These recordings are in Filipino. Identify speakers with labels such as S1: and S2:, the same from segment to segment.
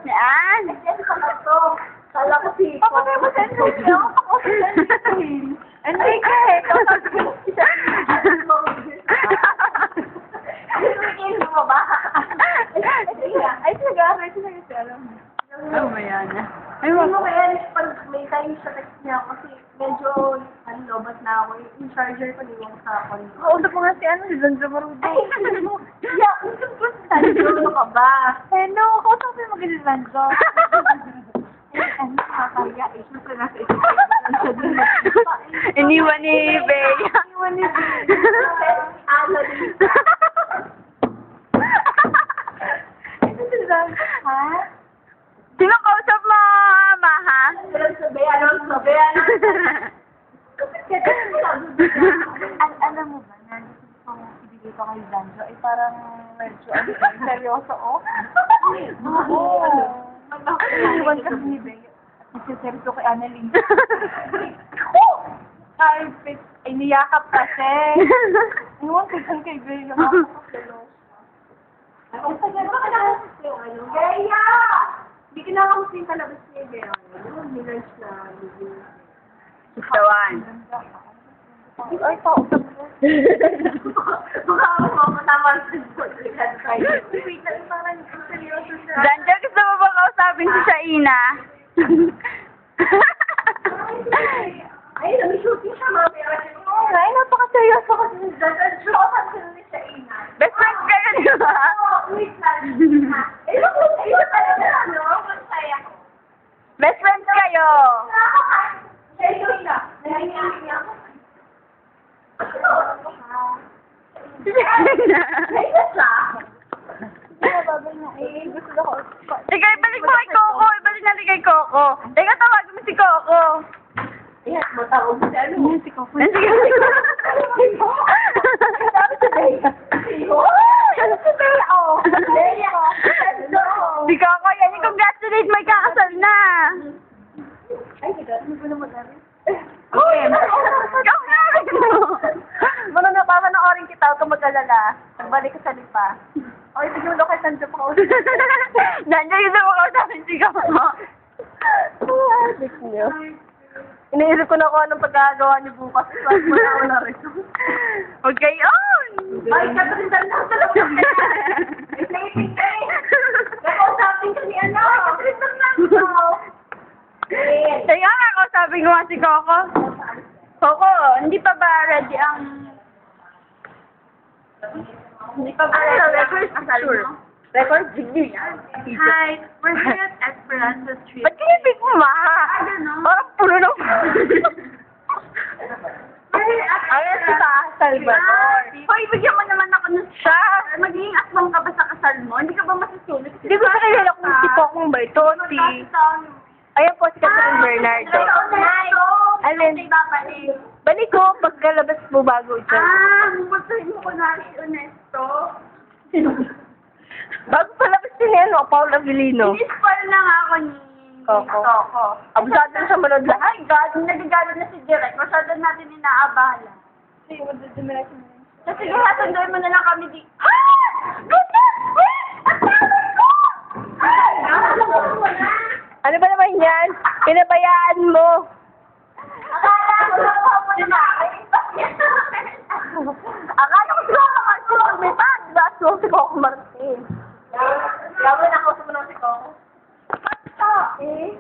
S1: Ni Ann.
S2: Kala ko si
S1: Papatay mo sa inyo. Ako sa inyo. Hindi ka eh.
S2: Hindi mo ba?
S1: Ay, talaga. Ay, talaga. Alam mo. Oh, Mayana. Ay,
S2: Hindi mo kaya pag may time sa text niya kasi medyo lobat na ako. Yung charger ko niwang sa condo.
S1: kausap mo nga si si Zanzo Marudo.
S2: Ay, yeah, usap ko sa ano ka ba?
S1: Hello, kausapin mo si Zanzo.
S2: Ano nakakaya? Siyempre nasa isip
S1: Iniwan ni Bea.
S2: Iniwan ni Bea. Ano dito? Ito si Zanzo, ha?
S1: Sino kausap mo, ma, ha?
S2: Alam sa Bea, alam sa Bea.
S1: Alam mo ba na gusto kong ibigay ko kay Zanzo ay parang medyo seryoso, oh? Oo. Iwan kasi ni Bea. Nagsiseryoso kay Annalyn. Ay, niyakap kasi. Iwan ko saan kay Bea yung makakasalo.
S2: Ang tagal ba ka nakasas yung ano? Bea! Hindi ka nakakamas yung talabas niya, Bea. Minunch na.
S1: Tawan.
S2: Ay, kausap ko. Baka ako matama sa wait lang, parang seryoso siya.
S1: Zanjo, gusto mo ba kausapin si Shaina?
S2: Ay, nag-shooting siya mga pera. Ay, napaka-seryoso kasi si Zanjo. Shootan sila ni Shaina.
S1: Best friends kayo, di ba?
S2: Wait lang. Ayun talaga, ano? Masaya ko.
S1: Best friends kayo.
S2: Seryoso siya. Nangyayari niya ako.
S1: Ikaw, ibalik mo kay Coco. Ibalik natin kay Coco. Teka, tawagin mo si Coco.
S2: Ayan, matawag mo si ano?
S1: Si Coco. Si Coco.
S2: Sabi si Bea. Sabi si Bea, oh. Bea, hello.
S1: Si Coco, yan. I-congratulate, may kakasal na.
S2: Ay, ano ba na mag-aris?
S1: Uy, ikaw na.
S2: Mano na pa, manoorin kita, huwag ka mag-alala. Nagbalik ka sa lipa. Okay, tignan mo kay Sanjo pa kausap.
S1: Nandiyan yung sa mga usapin si Coco.
S2: Adik niyo. Iniisip ko na kung anong pagkagawa niyo bukas. Wala ko na rin.
S1: Huwag kayon.
S2: Ay, Catherine, saan na talaga? Exciting ka eh. Nakausapin ka ni ano. Catherine, saan na
S1: Kaya nga, kausapin ko nga si Coco. Coco, hindi pa ba ready ang... Hindi pa ba ready ang kasal mo?
S2: Record video yan.
S1: Hi, we're here at Esperanza Street. Ba't kaya pick mo, ma?
S2: I don't know.
S1: Parang puno ng...
S2: Ayan si Salvador.
S1: Hoy, bigyan mo naman ako ng siya. Magiging aswang ka ba sa kasal mo? Hindi ka ba masusulit?
S2: Hindi ko nakilala kung si Pokong ba ito. Ayan po si Catherine Bernardo. Alin? Balik ko pagkalabas mo bago dyan.
S1: Mupagsahin mo ko na si Ernesto.
S2: Bago palabas din yan, Paul Avellino.
S1: Ini-spoil na nga ako ni
S2: Coco. Abusado na siya manood lahat.
S1: Ay, God, nagagalo na si Direk. Masyado natin inaabala. Kasi kaya sunduin mo na lang kami di... Ah! Goodness! Wait! Ang tawag ko!
S2: Ano ba naman yan? Pinabayaan mo.
S1: Akala ko lang ako na
S2: Akala ko sila makakasya. May bag. Baso si Coco Martin.
S1: Gawin ako sa mga si Coco.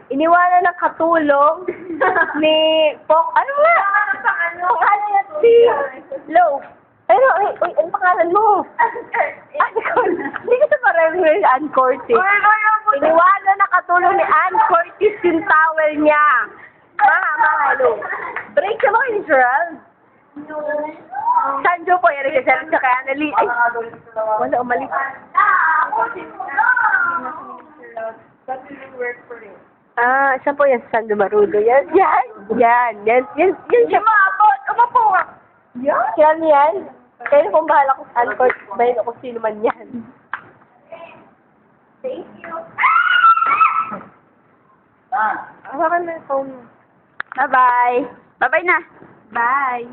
S2: Iniwanan ng katulong ni Pok. Ano ba? Pangalan niya si Loaf. Ano pangalan mo? Hindi ko sa parang Ann Curtis. Iniwanan ng katulong ni Ann Curtis yung towel niya. Hello. Break ka ba kayo ni Gerald? Sanjo po, yan nagsasalit sa kaya Annalyn. Ay, wala, umalis. Siya po yan, Sanjo Marudo. Yan siya.
S1: Umabot! Umapo ka!
S2: Yan. Kaya kung bahala kung saan ko, bayan kung sino man yan.
S1: Thank you.
S2: Hawakan na yung phone mo.
S1: Bye-bye. Bye-bye na. Bye.